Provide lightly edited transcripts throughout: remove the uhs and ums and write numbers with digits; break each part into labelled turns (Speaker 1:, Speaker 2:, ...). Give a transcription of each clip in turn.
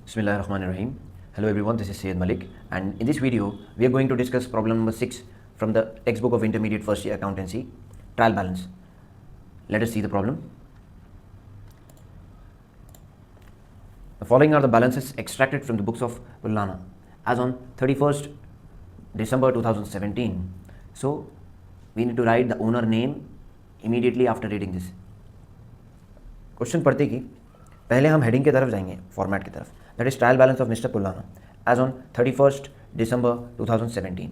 Speaker 1: Bismillahirrahmanirrahim. Hello everyone, this is Syed Malik, and in this video we are going to discuss problem number 6 from the textbook of intermediate first year accountancy, trial balance. Let us see the problem. The following are the balances extracted from the books of Pullana as on 31st December 2017. So we need to write the owner name immediately after reading this. Question पढ़ते कि पहले हम heading की तरफ जाएंगे, format की तरफ, that is trial balance of mister Pullana as on 31st December 2017.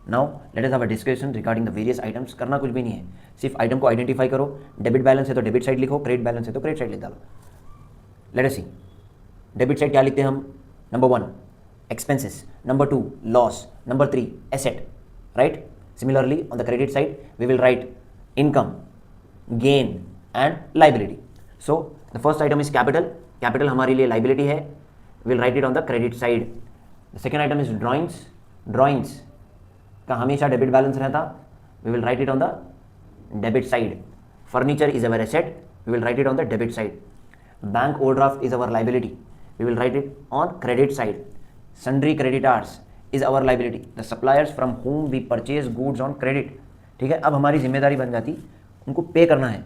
Speaker 1: Now let us have a discussion regarding the various items. करना कुछ भी नहीं है, सिर्फ आइटम को आइडेंटिफाई करो. डेबिट बैलेंस है तो डेबिट साइड लिखो, क्रेडिट बैलेंस है तो क्रेडिट साइड लिख डालो. Let us see debit side क्या लिखते हैं हम. Number 1 expenses, number 2 loss, number 3 asset. Right. Similarly on the credit side we will write income, gain and liability. So the first item is capital. Capital हमारे लिए liability है. We'll write it on the credit side. The second item is drawings. Drawings का हमेशा debit balance रहता. We will write it on the debit side. Furniture is our asset. We will write it on the debit side. Bank overdraft is our liability. We will write it on credit side. Sundry creditors is our liability. The suppliers from whom we purchase goods on credit. ठीक है. अब हमारी जिम्मेदारी बन जाती उनको पे करना है.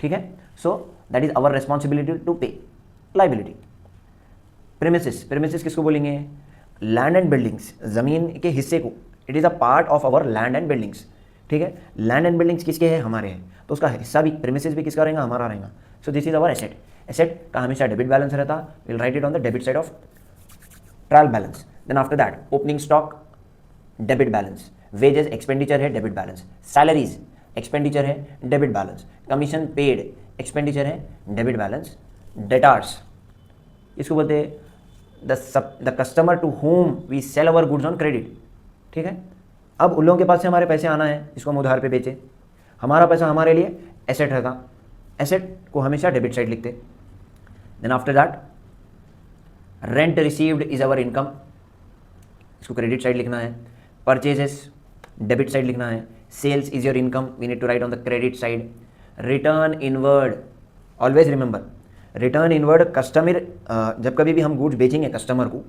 Speaker 1: ठीक है. So that is our responsibility to pay. Liability. Premises किसको बोलेंगे. लैंड एंड बिल्डिंग्स, जमीन के हिस्से को. It is a part of our land and buildings. ठीक है. लैंड एंड बिल्डिंग्स किसके हैं, हमारे हैं, तो उसका हिस्सा भी, प्रेमिसेस भी किसका रहेगा, हमारा रहेगा. So this is our asset. Asset का हमेशा डेबिट बैलेंस रहता. Will write it on the debit side of trial balance. Then after that opening stock debit balance. Wages expenditure है, डेबिट बैलेंस. सैलरीज एक्सपेंडिचर है, debit balance. Commission paid expenditure है, debit balance. Debtors इसको बोलते हैं the customer to whom we sell our goods on credit. ठीक है. अब उन लोगों के पास से हमारे पैसे आना है, इसको हम उधार पे बेचे. हमारा पैसा हमारे लिए एसेट रहता. एसेट को हमेशा डेबिट साइड लिखते. Then after that rent received is our income, इसको क्रेडिट साइड लिखना है. परचेजेस डेबिट साइड लिखना है. Sales is your income, we need to write on the credit side. Return inward, always remember return inward customer. जब कभी भी हम goods बेचेंगे कस्टमर को,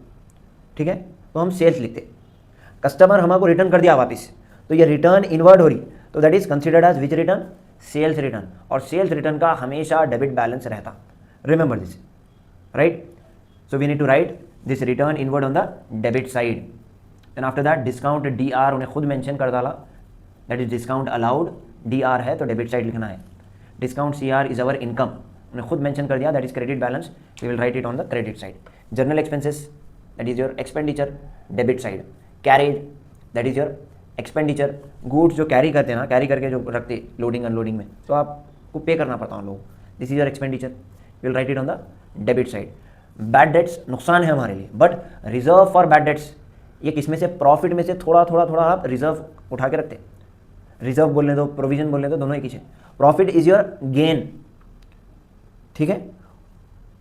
Speaker 1: ठीक है, तो हम सेल्स लिखते. कस्टमर हमको रिटर्न कर दिया वापस, तो ये रिटर्न इनवर्ड हो रही, तो that is considered as which return, sales return. और सेल्स रिटर्न का हमेशा डेबिट बैलेंस रहता. Remember this. Right. So we need to write this return inward on the debit side. Then after that discount D R उन्हें खुद mention कर डाला, that is discount allowed. D R है तो debit side लिखना है. Discount C R is our income, उन्हें खुद मेंशन कर दिया, that is credit balance. We will write it on the credit side. General expenses that is your expenditure, debit side. Carriage that is your expenditure. Goods जो carry करते हैं ना, carry करके जो रखते लोडिंग अनलोडिंग में, तो आपको पे करना पड़ता है उन लोगों. This is your expenditure. Will write it on the debit side. Bad debts नुकसान है हमारे लिए, but reserve for bad debts, ये किसमें से, प्रॉफिट में से थोड़ा थोड़ा थोड़ा आप रिजर्व उठा के रखते. रिजर्व बोलने दो, प्रोविजन बोलने दो, दोनों एक ही है. Profit is your gain. ठीक है.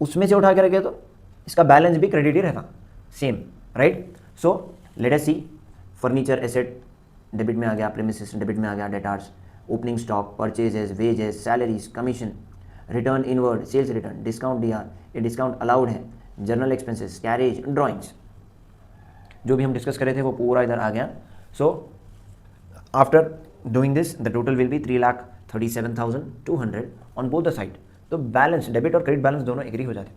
Speaker 1: उसमें से उठा के रखे तो इसका बैलेंस भी क्रेडिट ही रहता. Same. Right. So let us see furniture asset debit में आ गया, प्रीमिसेस डेबिट में आ गया, debtors, opening stock, purchases, wages, salaries, commission, return inward, sales return, discount D R, ये डिस्काउंट अलाउड है. जनरल एक्सपेंसेस, कैरेज, ड्रॉइंग्स, जो भी हम डिस्कस करे थे वो पूरा इधर आ गया. So after doing this the total will be 3,37,200 on both the side. तो बैलेंस, डेबिट और क्रेडिट बैलेंस दोनों एग्री हो जाते.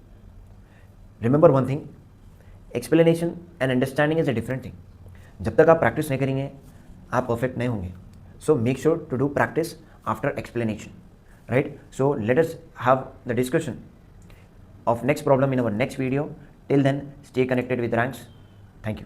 Speaker 1: Remember one thing, explanation and understanding is a different thing. जब तक आप प्रैक्टिस नहीं करेंगे आप परफेक्ट नहीं होंगे. So make sure to do practice after explanation. Right. So let us have the discussion of next problem in our next video. Till then stay connected with Ranks. Thank you.